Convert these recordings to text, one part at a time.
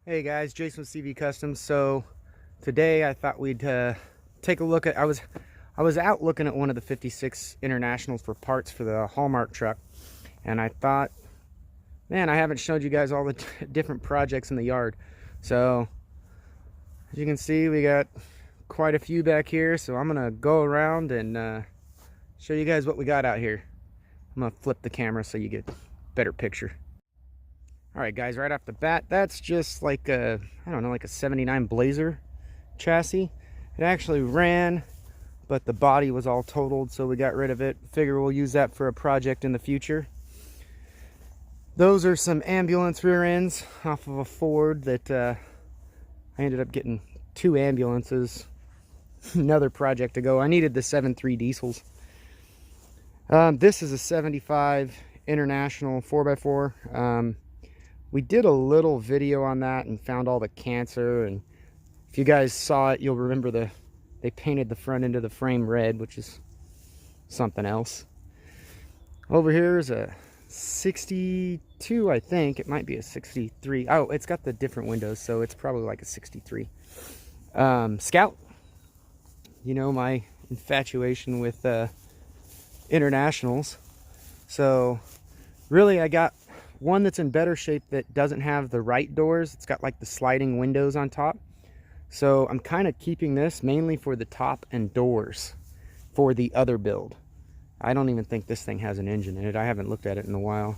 Hey guys, Jason with CV Customs. So today I thought we'd take a look at. I was out looking at one of the 56 Internationals for parts for the Hallmark truck, and I thought, man, I haven't showed you guys all the different projects in the yard. So as you can see, we got quite a few back here. So I'm gonna go around and show you guys what we got out here. I'm gonna flip the camera so you get a better picture. All right, guys, right off the bat, that's just like a, I don't know, like a 79 Blazer chassis. It actually ran, but the body was all totaled, so we got rid of it. Figure we'll use that for a project in the future. Those are some ambulance rear ends off of a Ford that I ended up getting 2 ambulances. Another project to go. I needed the 7.3 diesels. This is a 75 International 4x4. We did a little video on that and found all the cancer, and if you guys saw it, you'll remember they painted the front end of the frame red, which is something else. Over here is a 62, I think. It might be a 63. Oh, it's got the different windows, so it's probably like a 63. Scout. You know my infatuation with Internationals. So really I got one that's in better shape that doesn't have the right doors. It's got like the sliding windows on top. So I'm kind of keeping this mainly for the top and doors for the other build. I don't even think this thing has an engine in it. I haven't looked at it in a while.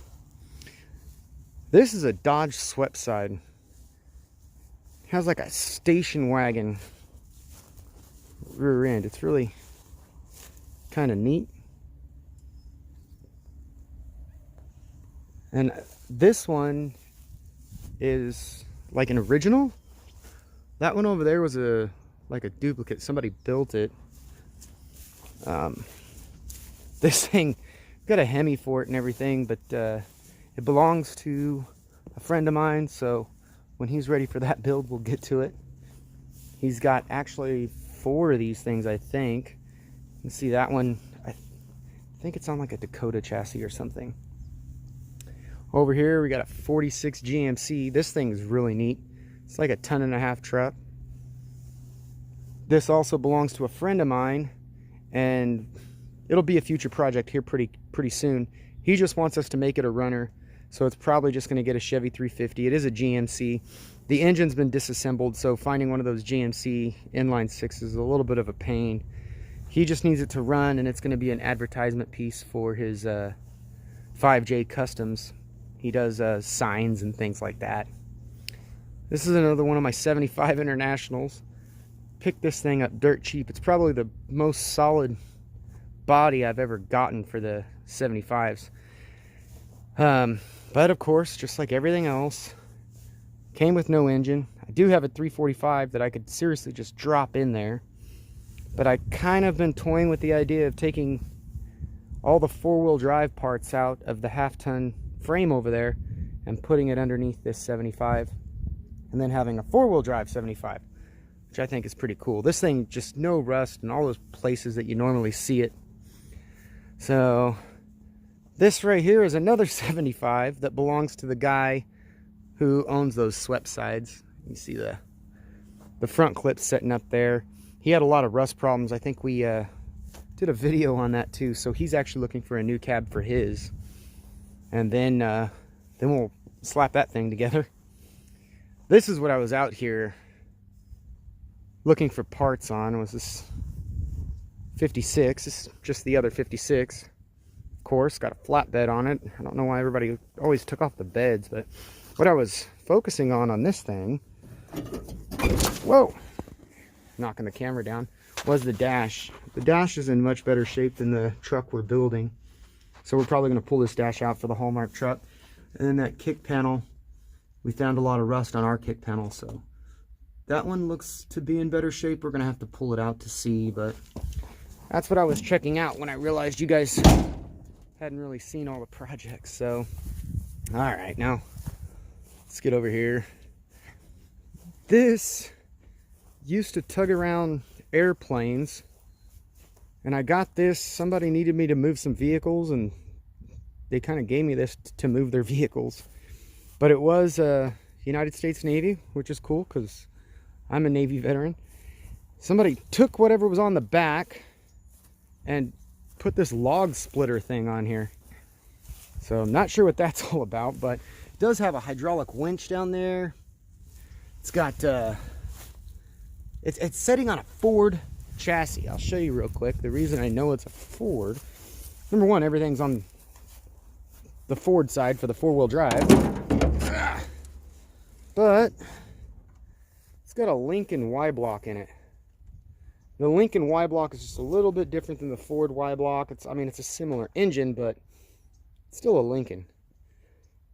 This is a Dodge swept side. It has like a station wagon rear end. It's really kind of neat. And this one is like an original. That one over there was like a duplicate. Somebody built it. This thing got a Hemi for it and everything, but it belongs to a friend of mine, so when he's ready for that build, we'll get to it. He's got actually 4 of these things, I think. You can see that one. I think it's on like a Dakota chassis or something. Over here we got a 46 GMC. This thing is really neat. It's like a 1.5-ton truck. This also belongs to a friend of mine, and it'll be a future project here pretty soon. He just wants us to make it a runner, so it's probably just going to get a Chevy 350. It is a GMC. The engine's been disassembled, so finding one of those GMC inline 6s is a little bit of a pain. He just needs it to run, and it's going to be an advertisement piece for his 5J Customs. He does signs and things like that. This is another one of my 75 Internationals. Picked this thing up dirt cheap. It's probably the most solid body I've ever gotten for the 75s. But of course, just like everything else, came with no engine. I do have a 345 that I could seriously just drop in there. But I kind of been toying with the idea of taking all the 4-wheel drive parts out of the 1/2-ton frame over there and putting it underneath this 75, and then having a 4-wheel drive 75, which I think is pretty cool. This thing just no rust in all those places that you normally see it. So this right here is another 75 that belongs to the guy who owns those swept sides. You see the front clips setting up there. He had a lot of rust problems. I think we did a video on that too. So he's actually looking for a new cab for his, and then we'll slap that thing together. This is what I was out here looking for parts on. It was this 56. This is just the other 56. Of course, got a flatbed on it. I don't know why everybody always took off the beds, but what I was focusing on this thing, whoa, knocking the camera down, was the dash. The dash is in much better shape than the truck we're building. So we're probably going to pull this dash out for the Hallmark truck. And then that kick panel, we found a lot of rust on our kick panel, so that one looks to be in better shape. We're going to have to pull it out to see, but that's what I was checking out when I realized you guys hadn't really seen all the projects. So, all right, now let's get over here. This used to tug around airplanes, and I got this. Somebody needed me to move some vehicles, and they kind of gave me this to move their vehicles. But it was United States Navy, which is cool because I'm a Navy veteran. Somebody took whatever was on the back and put this log splitter thing on here. So I'm not sure what that's all about, but it does have a hydraulic winch down there. It's got, it's setting on a Ford chassis. I'll show you real quick. The reason I know it's a Ford, number one, everything's on the Ford side for the four-wheel drive. But it's got a Lincoln Y-block in it. The Lincoln Y-block is just a little bit different than the Ford Y-block. I mean, it's a similar engine, but it's still a Lincoln.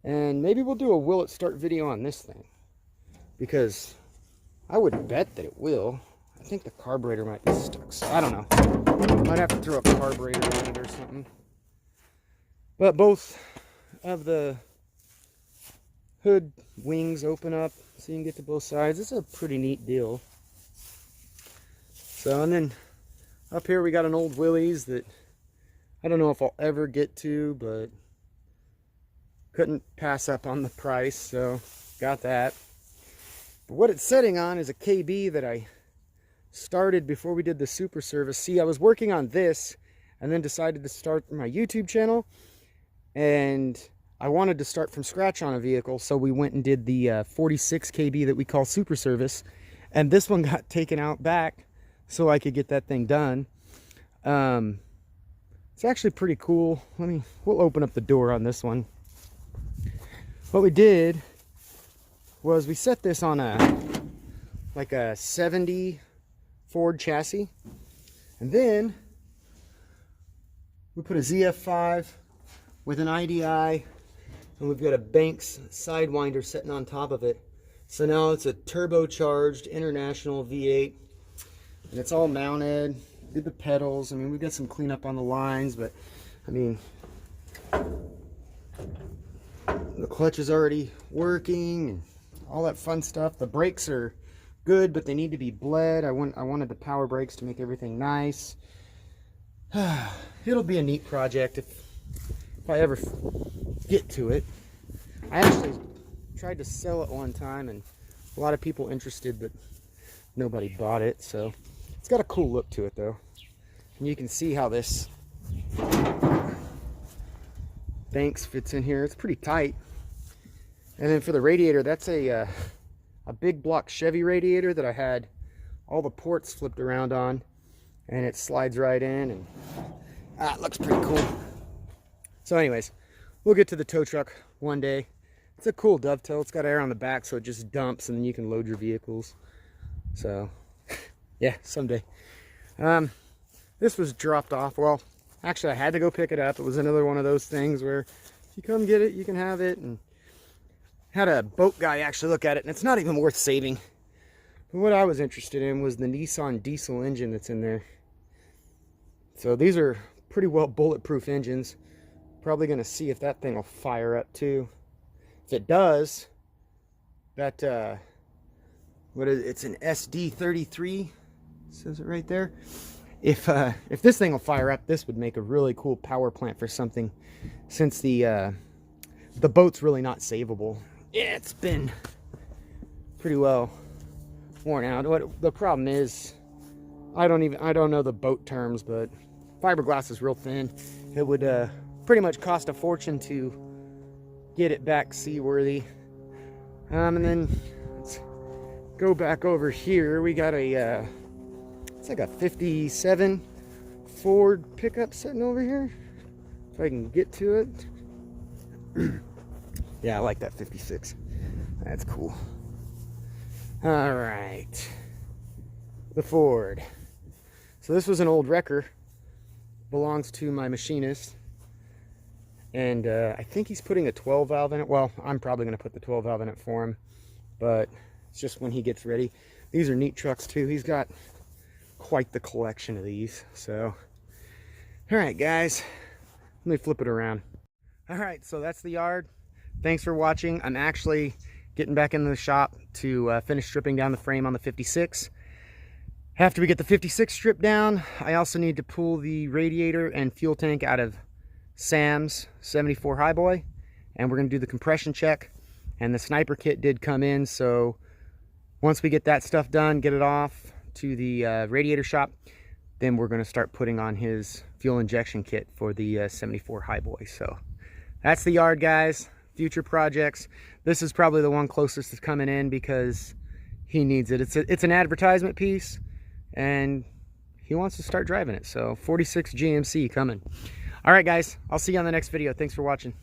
And maybe we'll do a will it start video on this thing, because I would bet that it will. I think the carburetor might be stuck, so I don't know. Might have to throw a carburetor on it or something. But both of the hood wings open up so you can get to both sides. It's a pretty neat deal. So, and then up here we got an old Willys that I don't know if I'll ever get to, but couldn't pass up on the price, so got that. But what it's setting on is a KB that I started before we did the super service. See, I was working on this and then decided to start my YouTube channel, and I wanted to start from scratch on a vehicle, so we went and did the 46 KB that we call super service, and this one got taken out back so I could get that thing done. It's actually pretty cool. We'll open up the door on this one. What we did was we set this on like a 70 Ford chassis, and then we put a ZF5 with an IDI, and we've got a Banks Sidewinder sitting on top of it. So now it's a turbocharged International V8, and it's all mounted. Did the pedals. I mean, we've got some cleanup on the lines, but I mean, the clutch is already working and all that fun stuff. The brakes are good, but they need to be bled. I wanted the power brakes to make everything nice. It'll be a neat project if I ever get to it. I actually tried to sell it one time, and a lot of people interested, but nobody bought it. So it's got a cool look to it, though. And you can see how this Banks fits in here. It's pretty tight. And then for the radiator, that's a big block Chevy radiator that I had all the ports flipped around on, and it slides right in, and it looks pretty cool. So anyways, we'll get to the tow truck one day. It's a cool dovetail. It's got air on the back, so it just dumps, and then you can load your vehicles. So yeah, someday. This was dropped off. Well, actually I had to go pick it up. It was another one of those things where if you come get it, you can have it. And had a boat guy actually look at it, and it's not even worth saving. But what I was interested in was the Nissan diesel engine that's in there. So these are pretty well bulletproof engines. Probably going to see if that thing will fire up too. If it does, that it's an SD33, says it right there. If this thing will fire up, this would make a really cool power plant for something, since the boat's really not savable. Yeah, it's been pretty well worn out. What the problem is, I don't know the boat terms, but fiberglass is real thin. It would pretty much cost a fortune to get it back seaworthy. And then let's go back over here. We got a it's like a 57 Ford pickup sitting over here. If I can get to it. Yeah, I like that 56. That's cool. All right, the Ford. So this was an old wrecker. Belongs to my machinist. And I think he's putting a 12 valve in it. Well, I'm probably going to put the 12 valve in it for him, but it's just when he gets ready. These are neat trucks too. He's got quite the collection of these. So, all right, guys, let me flip it around. All right, so that's the yard. Thanks for watching. I'm actually getting back into the shop to finish stripping down the frame on the 56. After we get the 56 stripped down, I also need to pull the radiator and fuel tank out of Sam's 74 Highboy, and we're going to do the compression check, And the sniper kit did come in, so once we get that stuff done, get it off to the radiator shop, then we're going to start putting on his fuel injection kit for the 74 Highboy. So that's the yard, guys. Future projects. This is probably the one closest to coming in because he needs it. It's an advertisement piece, and he wants to start driving it. So 46 GMC coming. All right, guys. I'll see you on the next video. Thanks for watching.